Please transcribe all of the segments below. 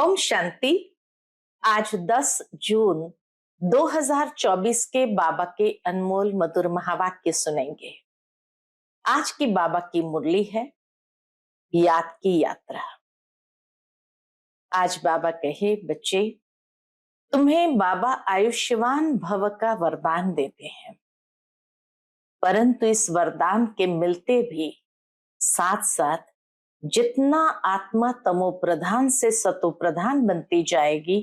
ओम शांति। आज 10 जून 2024 के बाबा के अनमोल मधुर महावाक्य सुनेंगे। आज की बाबा की मुरली है याद की यात्रा। आज बाबा कहे, बच्चे तुम्हें बाबा आयुष्मान भव का वरदान देते हैं, परंतु इस वरदान के मिलते भी साथ साथ जितना आत्मा तमो प्रधान से सतो प्रधान बनती जाएगी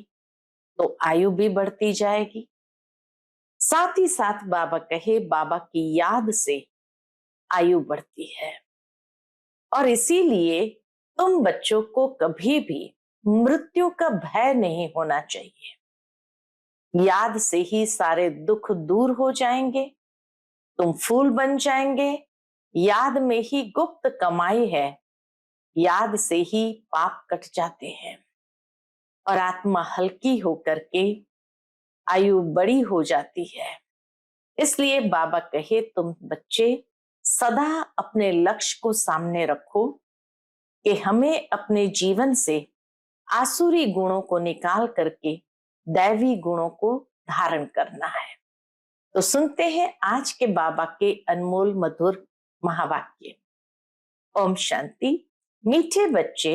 तो आयु भी बढ़ती जाएगी। साथ ही साथ बाबा कहे, बाबा की याद से आयु बढ़ती है और इसीलिए तुम बच्चों को कभी भी मृत्यु का भय नहीं होना चाहिए। याद से ही सारे दुख दूर हो जाएंगे, तुम फूल बन जाएंगे। याद में ही गुप्त कमाई है, याद से ही पाप कट जाते हैं और आत्मा हल्की होकर के आयु बड़ी हो जाती है। इसलिए बाबा कहे, तुम बच्चे सदा अपने लक्ष्य को सामने रखो कि हमें अपने जीवन से आसुरी गुणों को निकाल करके दैवी गुणों को धारण करना है। तो सुनते हैं आज के बाबा के अनमोल मधुर महावाक्य। ओम शांति। मीठे बच्चे,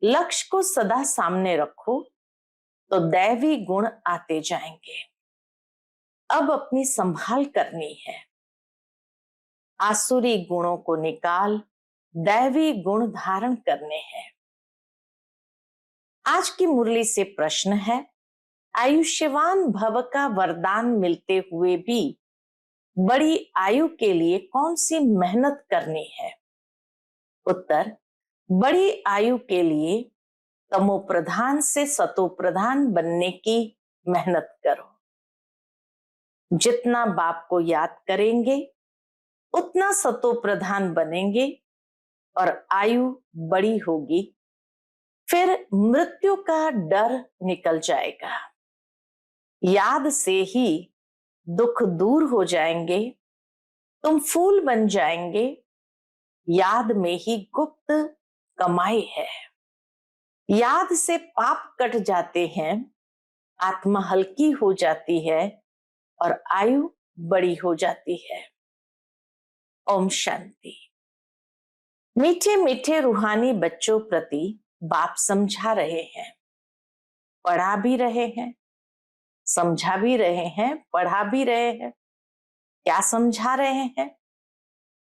लक्ष्य को सदा सामने रखो तो दैवी गुण आते जाएंगे। अब अपनी संभाल करनी है, आसुरी गुणों को निकाल दैवी गुण धारण करने हैं। आज की मुरली से प्रश्न है, आयुष्मान भव का वरदान मिलते हुए भी बड़ी आयु के लिए कौन सी मेहनत करनी है? उत्तर, बड़ी आयु के लिए तमो प्रधान से सतो प्रधान बनने की मेहनत करो। जितना बाप को याद करेंगे उतना सतो प्रधान बनेंगे और आयु बड़ी होगी, फिर मृत्यु का डर निकल जाएगा। याद से ही दुख दूर हो जाएंगे, तुम फूल बन जाएंगे। याद में ही गुप्त कमाई है। याद से पाप कट जाते हैं, आत्मा हल्की हो जाती है और आयु बड़ी हो जाती है। ओम शांति। मीठे मीठे रूहानी बच्चों प्रति बाप समझा रहे हैं, पढ़ा भी रहे हैं, समझा भी रहे हैं, पढ़ा भी रहे हैं। क्या समझा रहे हैं?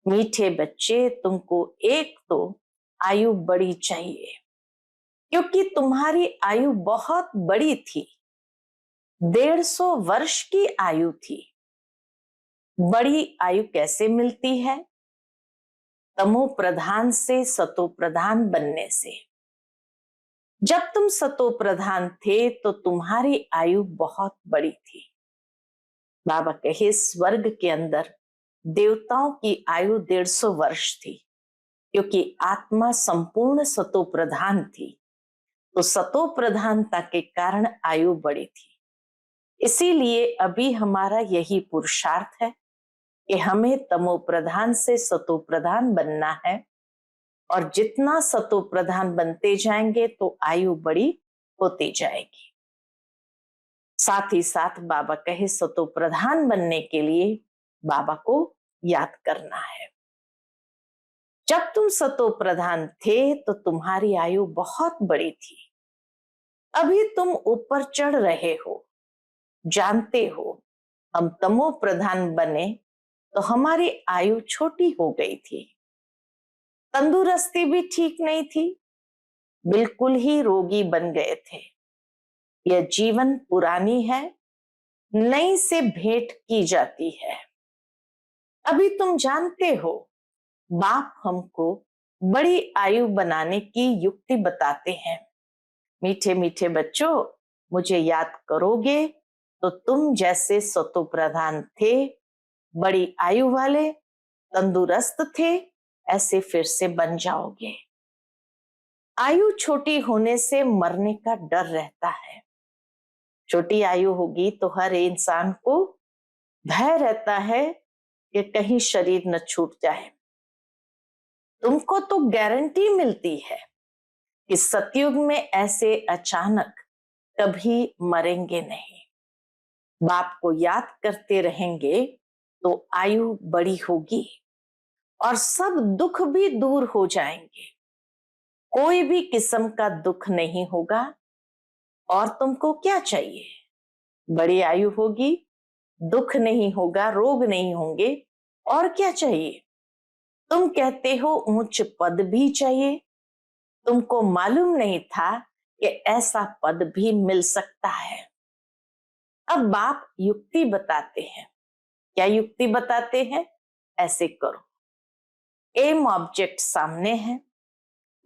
मीठे बच्चे, तुमको एक तो आयु बड़ी चाहिए, क्योंकि तुम्हारी आयु बहुत बड़ी थी, 150 वर्ष की आयु थी। बड़ी आयु कैसे मिलती है? तमो प्रधान से सतो प्रधान बनने से। जब तुम सतो प्रधान थे तो तुम्हारी आयु बहुत बड़ी थी। बाबा कहे, स्वर्ग के अंदर देवताओं की आयु 150 वर्ष थी, क्योंकि आत्मा संपूर्ण सतो प्रधान थी, तो सतो प्रधानता के कारण आयु बड़ी थी। इसीलिए अभी हमारा यही पुरुषार्थ है कि हमें तमो प्रधान से सतो प्रधान बनना है और जितना सतो प्रधान बनते जाएंगे तो आयु बड़ी होती जाएगी। साथ ही साथ बाबा कहे, सतो प्रधान बनने के लिए बाबा को याद करना है। जब तुम सतो प्रधान थे तो तुम्हारी आयु बहुत बड़ी थी। अभी तुम ऊपर चढ़ रहे हो, जानते हो हम तमो प्रधान बने तो हमारी आयु छोटी हो गई थी, तंदुरुस्ती भी ठीक नहीं थी, बिल्कुल ही रोगी बन गए थे। यह जीवन पुरानी है, नई से भेंट की जाती है। अभी तुम जानते हो बाप हमको बड़ी आयु बनाने की युक्ति बताते हैं। मीठे मीठे बच्चों, मुझे याद करोगे तो तुम जैसे सतो प्रधान थे, बड़ी आयु वाले, तंदुरुस्त थे, ऐसे फिर से बन जाओगे। आयु छोटी होने से मरने का डर रहता है। छोटी आयु होगी तो हर इंसान को भय रहता है कि कहीं शरीर न छूट जाए। तुमको तो गारंटी मिलती है कि सतयुग में ऐसे अचानक कभी मरेंगे नहीं। बाप को याद करते रहेंगे तो आयु बड़ी होगी और सब दुख भी दूर हो जाएंगे। कोई भी किस्म का दुख नहीं होगा। और तुमको क्या चाहिए? बड़ी आयु होगी, दुख नहीं होगा, रोग नहीं होंगे, और क्या चाहिए? तुम कहते हो ऊंच पद भी चाहिए। तुमको मालूम नहीं था कि ऐसा पद भी मिल सकता है। अब बाप युक्ति बताते हैं। क्या युक्ति बताते हैं? ऐसे करो, एम ऑब्जेक्ट सामने है,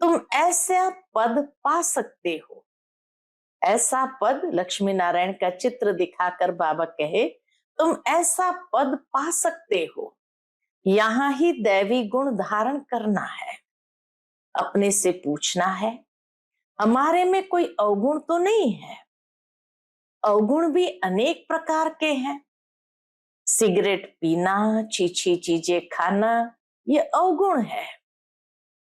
तुम ऐसा पद पा सकते हो। ऐसा पद, लक्ष्मी नारायण का चित्र दिखाकर बाबा कहे तुम ऐसा पद पा सकते हो। यहां ही दैवी गुण धारण करना है। अपने से पूछना है, हमारे में कोई अवगुण तो नहीं है? अवगुण भी अनेक प्रकार के हैं। सिगरेट पीना, छीछी चीजें खाना, ये अवगुण है।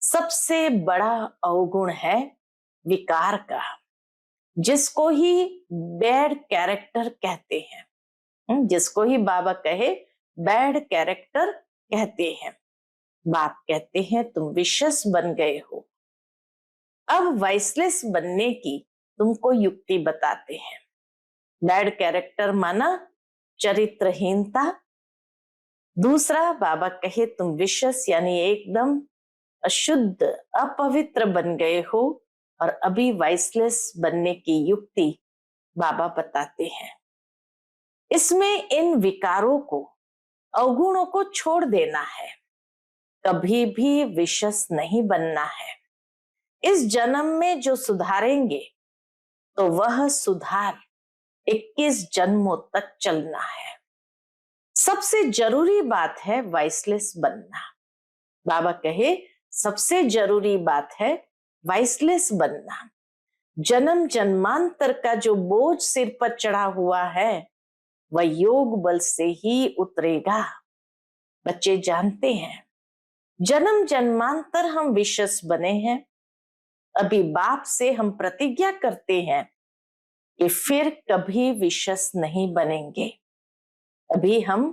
सबसे बड़ा अवगुण है विकार का, जिसको ही बैड कैरेक्टर कहते हैं। जिसको ही बाबा कहे बैड कैरेक्टर कहते हैं। बाप कहते हैं तुम विशेष बन गए हो। अब वाइसलेस बनने की तुमको युक्ति बताते हैं। बैड कैरेक्टर माना चरित्रहीनता। दूसरा बाबा कहे तुम विशेष यानी एकदम अशुद्ध, अपवित्र बन गए हो। और अभी वाइसलेस बनने की युक्ति बाबा बताते हैं। इसमें इन विकारों को, अवगुणों को छोड़ देना है। कभी भी विशेष नहीं बनना है। इस जन्म में जो सुधारेंगे तो वह सुधार 21 जन्मों तक चलना है। सबसे जरूरी बात है वाइसलेस बनना। बाबा कहे सबसे जरूरी बात है वाइसलेस बनना। जन्म जन्मांतर का जो बोझ सिर पर चढ़ा हुआ है वह योग बल से ही उतरेगा। बच्चे जानते हैं जन्म जन्मांतर हम विशेष बने हैं। अभी बाप से हम प्रतिज्ञा करते हैं कि फिर कभी विशेष नहीं बनेंगे। अभी हम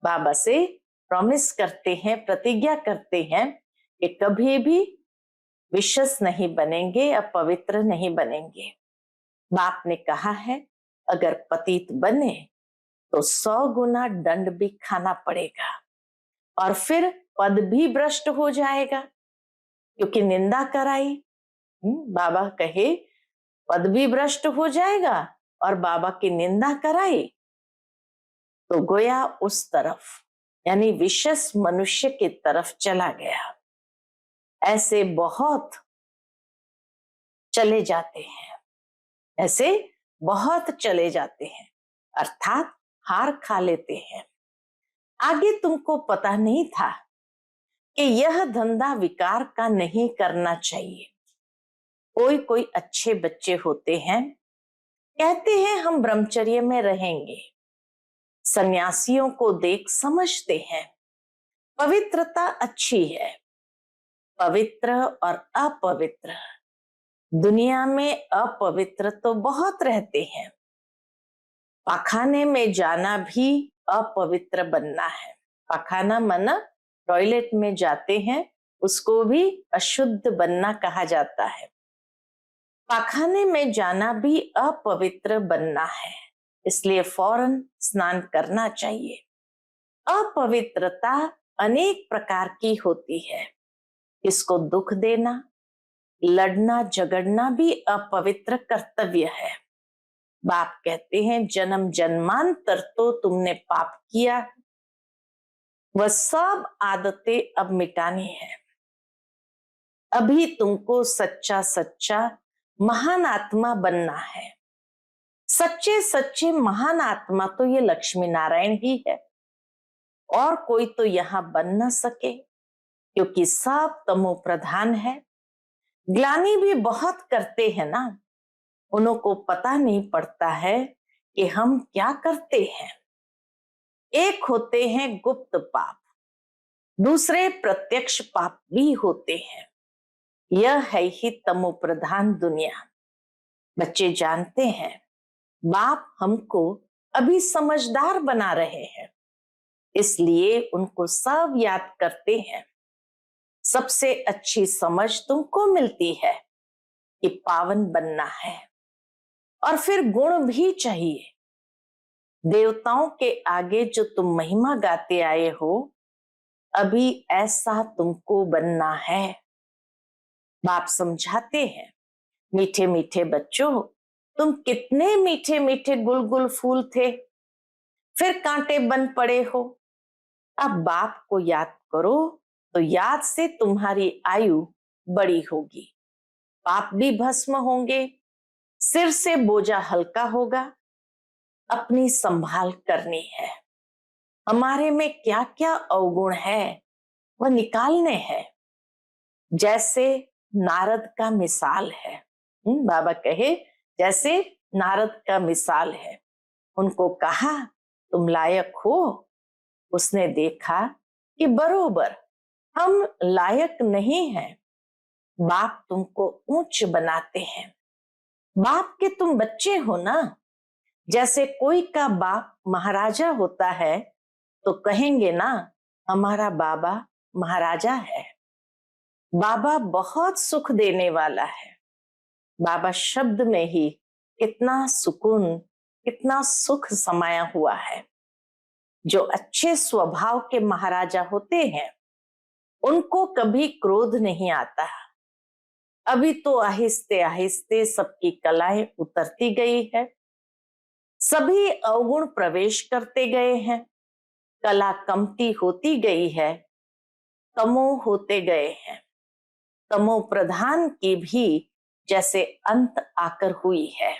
बाबा से प्रॉमिस करते हैं, प्रतिज्ञा करते हैं कि कभी भी विशेष नहीं बनेंगे, अपवित्र नहीं बनेंगे। बाप ने कहा है अगर पतित बने तो 100 गुना दंड भी खाना पड़ेगा और फिर पद भी भ्रष्ट हो जाएगा, क्योंकि निंदा कराई। बाबा कहे पद भी भ्रष्ट हो जाएगा और बाबा की निंदा कराई तो गोया उस तरफ यानी विशेष मनुष्य की तरफ चला गया। ऐसे बहुत चले जाते हैं, ऐसे बहुत चले जाते हैं, अर्थात हार खा लेते हैं। आगे तुमको पता नहीं था कि यह धंधा विकार का नहीं करना चाहिए। कोई कोई अच्छे बच्चे होते हैं, कहते हैं हम ब्रह्मचर्य में रहेंगे। सन्यासियों को देख समझते हैं पवित्रता अच्छी है। पवित्र और अपवित्र, दुनिया में अपवित्र तो बहुत रहते हैं। पाखाने में जाना भी अपवित्र बनना है। पाखाना माना टॉयलेट में जाते हैं, उसको भी अशुद्ध बनना कहा जाता है। पाखाने में जाना भी अपवित्र बनना है, इसलिए फौरन स्नान करना चाहिए। अपवित्रता अनेक प्रकार की होती है। इसको दुख देना, लड़ना झगड़ना भी अपवित्र कर्तव्य है। बाप कहते हैं जन्म जन्मांतर तो तुमने पाप किया, वह सब आदतें अब मिटानी है। अभी तुमको सच्चा सच्चा महान आत्मा बनना है। सच्चे सच्चे महान आत्मा तो ये लक्ष्मी नारायण ही है, और कोई तो यहां बन न सके, क्योंकि सब तमो प्रधान है। ग्लानि भी बहुत करते हैं ना, उनको पता नहीं पड़ता है कि हम क्या करते हैं। एक होते हैं गुप्त पाप, दूसरे प्रत्यक्ष पाप भी होते हैं। यह है ही तमो प्रधान दुनिया। बच्चे जानते हैं बाप हमको अभी समझदार बना रहे हैं, इसलिए उनको सब याद करते हैं। सबसे अच्छी समझ तुमको मिलती है कि पावन बनना है, और फिर गुण भी चाहिए। देवताओं के आगे जो तुम महिमा गाते आए हो, अभी ऐसा तुमको बनना है। बाप समझाते हैं, मीठे मीठे बच्चों, तुम कितने मीठे मीठे गुलगुल फूल थे, फिर कांटे बन पड़े हो। अब बाप को याद करो तो याद से तुम्हारी आयु बड़ी होगी, पाप भी भस्म होंगे, सिर से बोझा हल्का होगा। अपनी संभाल करनी है। हमारे में क्या क्या अवगुण है वह निकालने हैं। जैसे नारद का मिसाल है। बाबा कहे जैसे नारद का मिसाल है। उनको कहा तुम लायक हो। उसने देखा कि बरोबर हम लायक नहीं हैं। बाप तुमको ऊंच बनाते हैं। बाप के तुम बच्चे हो ना। जैसे कोई का बाप महाराजा होता है तो कहेंगे ना हमारा बाबा महाराजा है। बाबा बहुत सुख देने वाला है। बाबा शब्द में ही कितना सुकून, कितना सुख समाया हुआ है। जो अच्छे स्वभाव के महाराजा होते हैं उनको कभी क्रोध नहीं आता। अभी तो आहिस्ते आहिस्ते सबकी कलाएं उतरती गई है, सभी अवगुण प्रवेश करते गए हैं, कला कमती होती गई है, तमो होते गए हैं। तमो प्रधान की भी जैसे अंत आकर हुई है।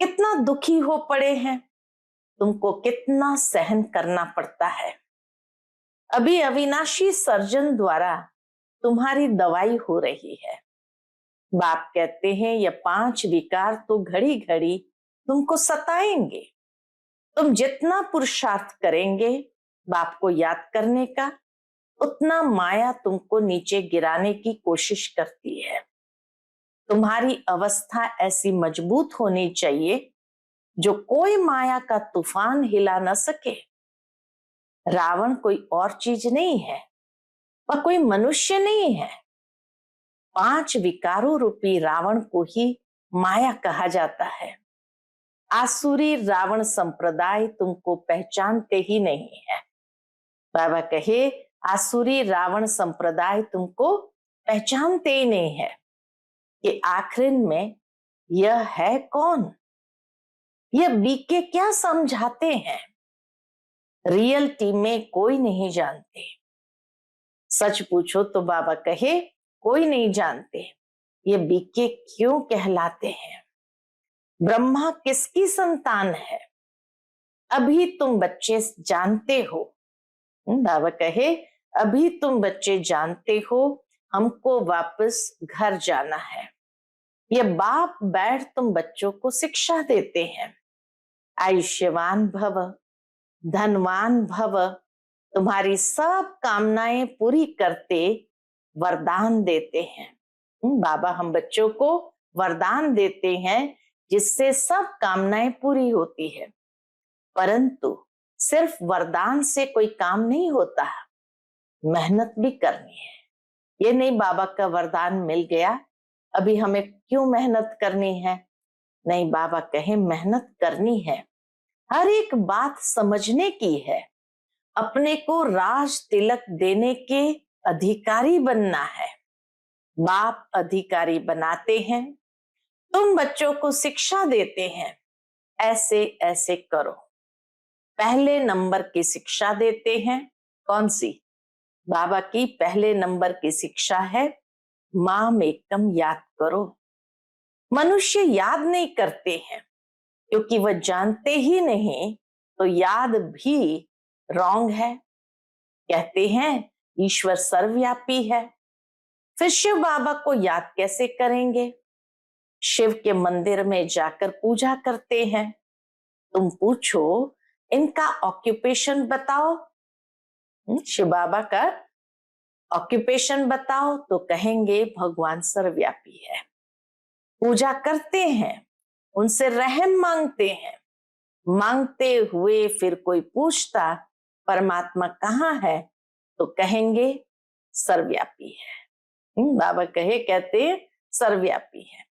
कितना दुखी हो पड़े हैं, तुमको कितना सहन करना पड़ता है। अभी अविनाशी सर्जन द्वारा तुम्हारी दवाई हो रही है। बाप कहते हैं ये 5 विकार तो घड़ी घड़ी तुमको सताएंगे। तुम जितना पुरुषार्थ करेंगे बाप को याद करने का, उतना माया तुमको नीचे गिराने की कोशिश करती है। तुम्हारी अवस्था ऐसी मजबूत होनी चाहिए जो कोई माया का तूफान हिला न सके। रावण कोई और चीज नहीं है, वह कोई मनुष्य नहीं है। 5 विकारों रूपी रावण को ही माया कहा जाता है। आसुरी रावण संप्रदाय तुमको पहचानते ही नहीं है। बाबा कहे आसुरी रावण संप्रदाय तुमको पहचानते ही नहीं है कि आखिर में यह है कौन। यह बीके क्या समझाते हैं, रियलिटी में कोई नहीं जानते। सच पूछो तो बाबा कहे कोई नहीं जानते ये बीके क्यों कहलाते हैं। ब्रह्मा किसकी संतान है, अभी तुम बच्चे जानते हो। बाबा कहे अभी तुम बच्चे जानते हो हमको वापस घर जाना है। ये बाप बैठ तुम बच्चों को शिक्षा देते हैं। आयुष्यवान भव, धनवान भव, तुम्हारी सब कामनाएं पूरी करते वरदान देते हैं। बाबा हम बच्चों को वरदान देते हैं जिससे सब कामनाएं पूरी होती है। परंतु सिर्फ वरदान से कोई काम नहीं होता, मेहनत भी करनी है। ये नहीं बाबा का वरदान मिल गया अभी हमें क्यों मेहनत करनी है। नहीं, बाबा कहे मेहनत करनी है, हर एक बात समझने की है। अपने को राज तिलक देने के अधिकारी बनना है। बाप अधिकारी बनाते हैं, तुम बच्चों को शिक्षा देते हैं ऐसे ऐसे करो। पहले नंबर की शिक्षा देते हैं। कौन सी? बाबा की पहले नंबर की शिक्षा है माम एकम याद करो। मनुष्य याद नहीं करते हैं क्योंकि वह जानते ही नहीं, तो याद भी रॉन्ग है। कहते हैं ईश्वर सर्वव्यापी है, फिर शिव बाबा को याद कैसे करेंगे। शिव के मंदिर में जाकर पूजा करते हैं। तुम पूछो इनका ऑक्यूपेशन बताओ। शिव बाबा का ऑक्यूपेशन बताओ तो कहेंगे भगवान सर्वव्यापी है। पूजा करते हैं, उनसे रहम मांगते हैं, मांगते हुए फिर कोई पूछता परमात्मा कहाँ है तो कहेंगे सर्वव्यापी है। बाबा कहते हैं सर्वव्यापी है।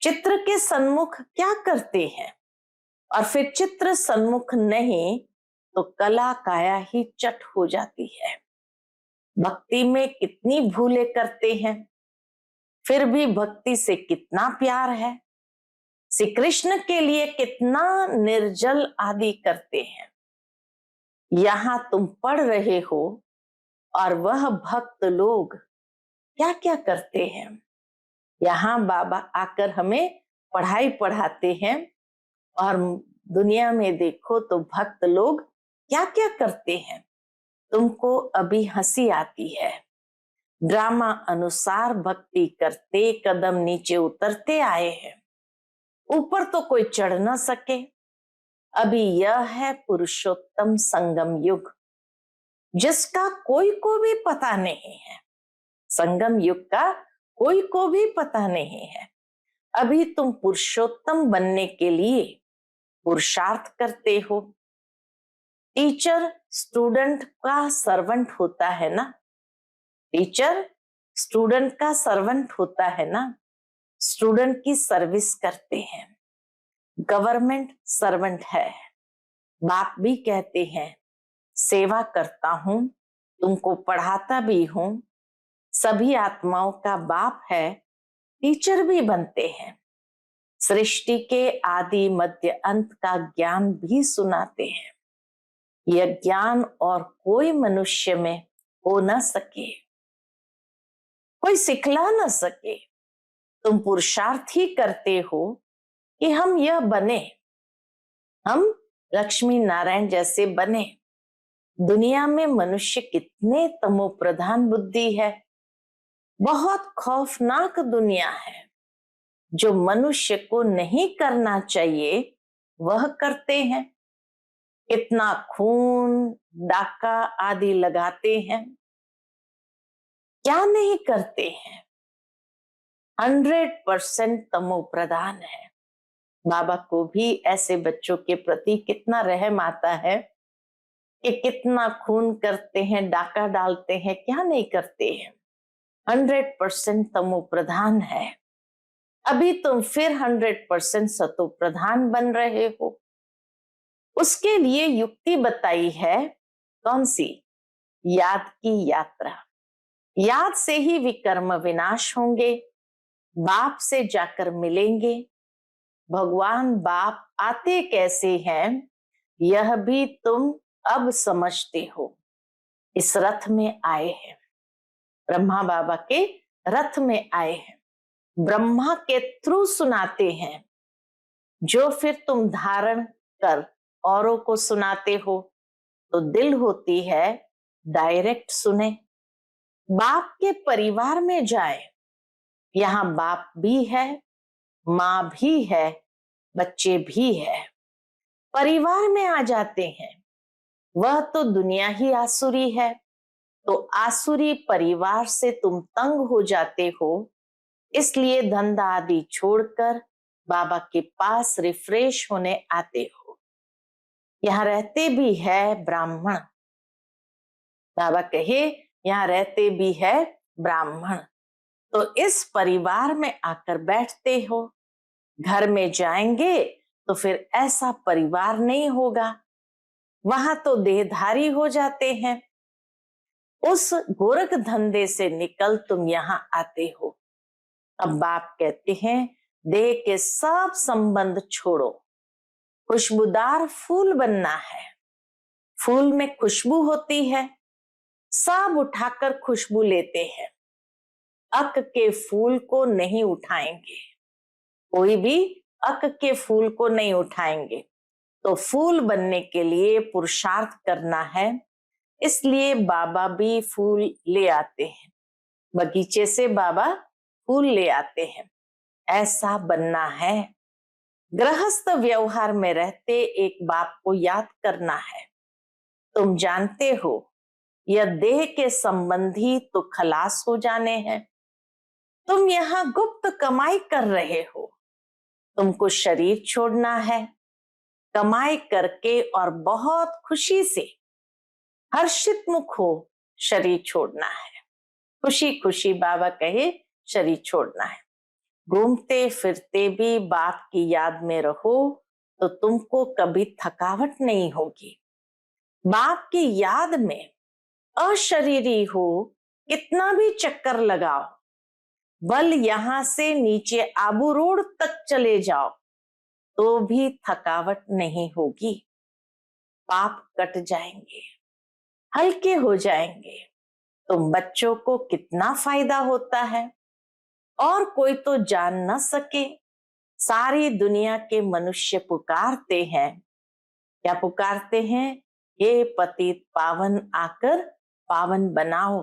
चित्र के सन्मुख क्या करते हैं, और फिर चित्र सन्मुख नहीं तो कला काया ही चट हो जाती है। भक्ति में कितनी भूलें करते हैं, फिर भी भक्ति से कितना प्यार है। श्री कृष्ण के लिए कितना निर्जल आदि करते हैं। यहां तुम पढ़ रहे हो और वह भक्त लोग क्या क्या करते हैं। यहाँ बाबा आकर हमें पढ़ाई पढ़ाते हैं, और दुनिया में देखो तो भक्त लोग क्या क्या करते हैं। तुमको अभी हंसी आती है, ड्रामा अनुसार भक्ति करते कदम नीचे उतरते आए हैं, ऊपर तो कोई चढ़ ना सके। अभी यह है पुरुषोत्तम संगम युग, जिसका कोई को भी पता नहीं है। संगम युग का कोई को भी पता नहीं है। अभी तुम पुरुषोत्तम बनने के लिए पुरुषार्थ करते हो। टीचर स्टूडेंट का सर्वेंट होता है ना, टीचर स्टूडेंट का सर्वेंट होता है ना, स्टूडेंट की सर्विस करते हैं। गवर्नमेंट सर्वेंट है। बाप भी कहते हैं सेवा करता हूं, तुमको पढ़ाता भी हूं। सभी आत्माओं का बाप है, टीचर भी बनते हैं। सृष्टि के आदि मध्य अंत का ज्ञान भी सुनाते हैं। यह ज्ञान और कोई मनुष्य में हो न सके, कोई सिखला न सके। तुम पुरुषार्थ ही करते हो कि हम यह बने, हम लक्ष्मी नारायण जैसे बने। दुनिया में मनुष्य कितने तमो प्रधान बुद्धि है। बहुत खौफनाक दुनिया है। जो मनुष्य को नहीं करना चाहिए वह करते हैं। इतना खून डाका आदि लगाते हैं, क्या नहीं करते हैं। 100% तमो प्रधान है। बाबा को भी ऐसे बच्चों के प्रति कितना रहम आता है कि कितना खून करते हैं, डाका डालते हैं, क्या नहीं करते हैं। 100% तमो प्रधान है। अभी तुम फिर 100% सतो प्रधान बन रहे हो। उसके लिए युक्ति बताई है, कौन सी? याद की यात्रा। याद से ही विकर्म विनाश होंगे, बाप से जाकर मिलेंगे। भगवान बाप आते कैसे हैं यह भी तुम अब समझते हो। इस रथ में आए हैं, ब्रह्मा बाबा के रथ में आए हैं। ब्रह्मा के थ्रू सुनाते हैं, जो फिर तुम धारण कर औरों को सुनाते हो तो दिल होती है डायरेक्ट सुने। बाप के परिवार में जाए, यहाँ बाप भी है, माँ भी है, बच्चे भी है। परिवार में आ जाते हैं, वह तो दुनिया ही आसुरी है। तो आसुरी परिवार से तुम तंग हो जाते हो, इसलिए धंधा आदि छोड़कर बाबा के पास रिफ्रेश होने आते हो। यहाँ रहते भी है ब्राह्मण। बाबा कहे यहाँ रहते भी है ब्राह्मण, तो इस परिवार में आकर बैठते हो। घर में जाएंगे तो फिर ऐसा परिवार नहीं होगा, वहां तो देहधारी हो जाते हैं। उस गोरख धंधे से निकल तुम यहाँ आते हो। अब बाप कहते हैं देह के सब संबंध छोड़ो, खुशबूदार फूल बनना है। फूल में खुशबू होती है, सब उठाकर खुशबू लेते हैं। अक के फूल को नहीं उठाएंगे, कोई भी अक के फूल को नहीं उठाएंगे। तो फूल बनने के लिए पुरुषार्थ करना है, इसलिए बाबा भी फूल ले आते हैं। बगीचे से बाबा फूल ले आते हैं। ऐसा बनना है। गृहस्थ व्यवहार में रहते एक बाप को याद करना है। तुम जानते हो या देह के संबंधी तो खलास हो जाने हैं। तुम यहाँ गुप्त कमाई कर रहे हो। तुमको शरीर छोड़ना है, कमाई करके और बहुत खुशी से हर्षित मुख हो शरीर छोड़ना है। खुशी खुशी बाबा कहे शरीर छोड़ना है। घूमते फिरते भी बाप की याद में रहो तो तुमको कभी थकावट नहीं होगी। बाप की याद में अशरीरी हो, कितना भी चक्कर लगाओ, बल यहां से नीचे आबू रोड तक चले जाओ तो भी थकावट नहीं होगी। पाप कट जाएंगे, हल्के हो जाएंगे। तुम बच्चों को कितना फायदा होता है और कोई तो जान न सके। सारी दुनिया के मनुष्य पुकारते हैं, क्या पुकारते हैं? हे पतित पावन आकर पावन बनाओ।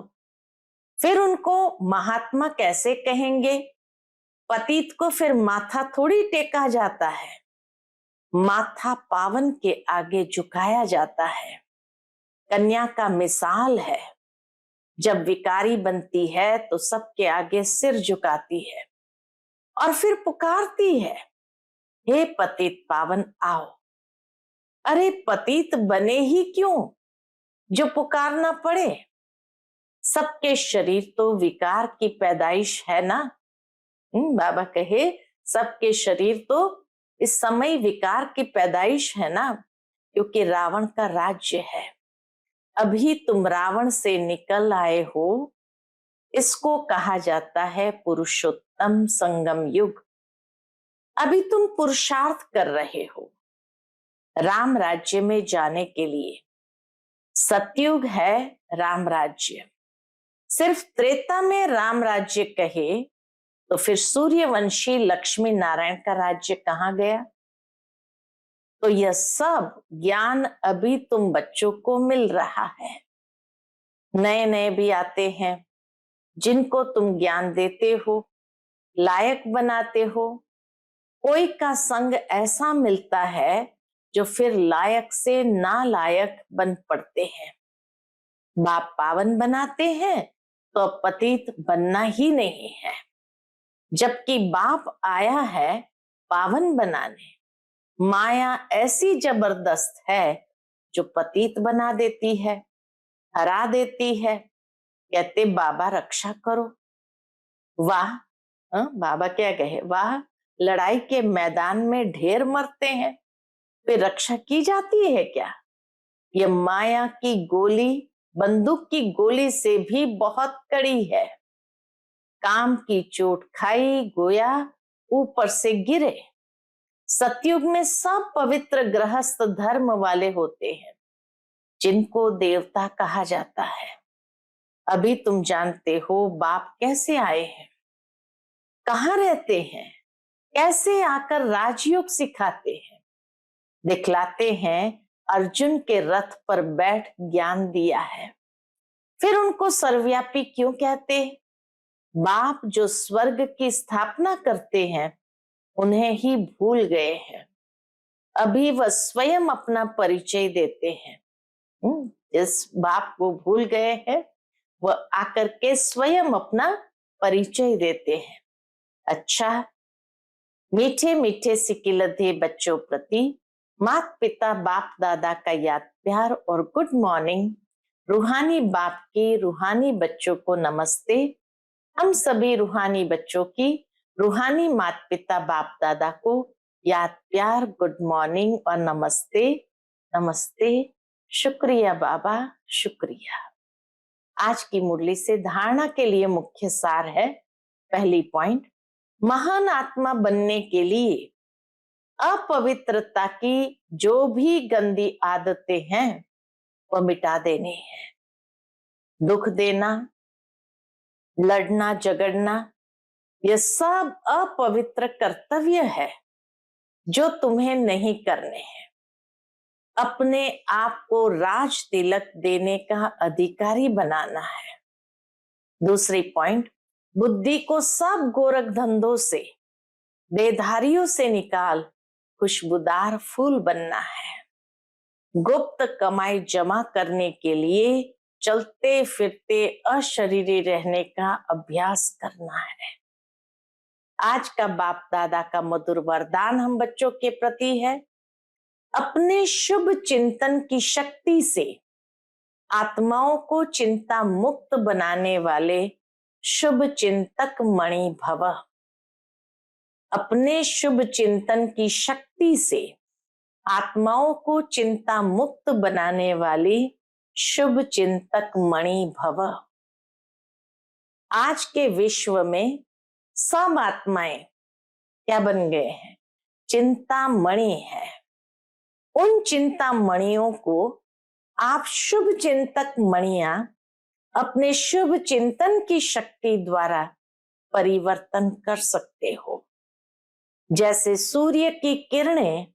फिर उनको महात्मा कैसे कहेंगे? पतित को फिर माथा थोड़ी टेका जाता है, माथा पावन के आगे झुकाया जाता है। कन्या का मिसाल है, जब विकारी बनती है तो सबके आगे सिर झुकाती है और फिर पुकारती है, हे पतित पावन आओ। अरे पतित बने ही क्यों जो पुकारना पड़े? सबके शरीर तो विकार की पैदाइश है ना। बाबा कहे सबके शरीर तो इस समय विकार की पैदाइश है ना, क्योंकि रावण का राज्य है। अभी तुम रावण से निकल आए हो, इसको कहा जाता है पुरुषोत्तम संगम युग। अभी तुम पुरुषार्थ कर रहे हो राम राज्य में जाने के लिए। सतयुग है राम राज्य। सिर्फ त्रेता में राम राज्य कहे तो फिर सूर्यवंशी लक्ष्मी नारायण का राज्य कहाँ गया? तो यह सब ज्ञान अभी तुम बच्चों को मिल रहा है। नए नए भी आते हैं जिनको तुम ज्ञान देते हो, लायक बनाते हो। कोई का संग ऐसा मिलता है जो फिर लायक से नालायक बन पड़ते हैं। बाप पावन बनाते हैं तो पतित बनना ही नहीं है, जबकि बाप आया है पावन बनाने। माया ऐसी जबरदस्त है जो पतित बना देती है, हरा देती है। कहते बाबा रक्षा करो। वाह, बाबा क्या कहे, वाह लड़ाई के मैदान में ढेर मरते हैं, फिर रक्षा की जाती है क्या? ये माया की गोली बंदूक की गोली से भी बहुत कड़ी है। काम की चोट खाई, गोया ऊपर से गिरे। सतयुग में सब पवित्र गृहस्थ धर्म वाले होते हैं जिनको देवता कहा जाता है। अभी तुम जानते हो बाप कैसे आए हैं, कहाँ रहते हैं, कैसे आकर राजयोग सिखाते हैं, दिखलाते हैं। अर्जुन के रथ पर बैठ ज्ञान दिया है। फिर उनको सर्वव्यापी क्यों कहते? बाप जो स्वर्ग की स्थापना करते हैं उन्हें ही भूल गए हैं। अभी वह स्वयं अपना परिचय देते हैं। जिस बाप को भूल गए हैं वह आकर के स्वयं अपना परिचय देते हैं। अच्छा, मीठे मीठे सिकिलधे बच्चों प्रति माता पिता बाप दादा का याद प्यार और गुड मॉर्निंग। रूहानी बाप की रूहानी बच्चों को नमस्ते। हम सभी रूहानी बच्चों की रूहानी माता पिता बाप दादा को याद प्यार, गुड मॉर्निंग और नमस्ते। नमस्ते, शुक्रिया बाबा, शुक्रिया। आज की मुरली से धारणा के लिए मुख्य सार है। पहली पॉइंट, महान आत्मा बनने के लिए अपवित्रता की जो भी गंदी आदतें हैं वह मिटा देनी है। दुख देना, लड़ना झगड़ना, यह सब अपवित्र कर्तव्य है जो तुम्हें नहीं करने हैं। अपने आप को राज तिलक देने का अधिकारी बनाना है। दूसरी पॉइंट, बुद्धि को सब गोरख धंधों से, बेधारियों से निकाल खुशबूदार फूल बनना है। गुप्त कमाई जमा करने के लिए चलते फिरते अशरीरी रहने का अभ्यास करना है। आज का बाप दादा का मधुर वरदान हम बच्चों के प्रति है, अपने शुभ चिंतन की शक्ति से आत्माओं को चिंता मुक्त बनाने वाले शुभ चिंतक मणि भव। अपने शुभ चिंतन की शक्ति से आत्माओं को चिंता मुक्त बनाने वाली शुभ चिंतक मणि भव। आज के विश्व में सब आत्माएं क्या बन गए हैं? चिंता मणि है। उन चिंता मणियों को आप शुभ चिंतक मणियां अपने शुभ चिंतन की शक्ति द्वारा परिवर्तन कर सकते हो। जैसे सूर्य की किरणें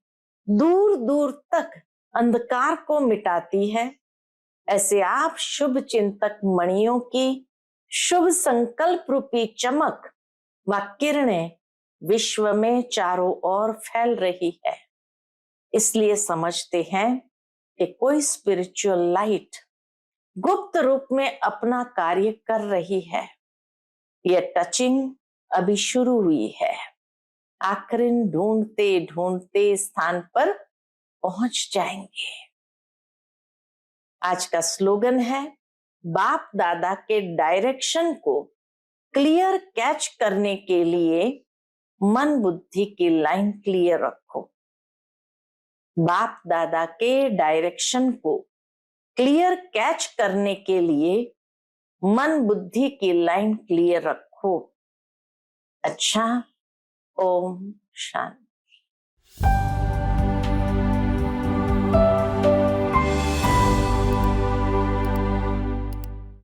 दूर दूर तक अंधकार को मिटाती है, ऐसे आप शुभ चिंतक मणियों की शुभ संकल्प रूपी चमक व किरणें विश्व में चारों ओर फैल रही है। इसलिए समझते हैं कि कोई स्पिरिचुअल लाइट गुप्त रूप में अपना कार्य कर रही है। यह टचिंग अभी शुरू हुई है, आखिर ढूंढते ढूंढते स्थान पर पहुंच जाएंगे। आज का स्लोगन है, बाप दादा के डायरेक्शन को क्लियर कैच करने के लिए मन बुद्धि की लाइन क्लियर रखो। बाप दादा के डायरेक्शन को क्लियर कैच करने के लिए मन बुद्धि की लाइन क्लियर रखो। अच्छा, ओम शांति।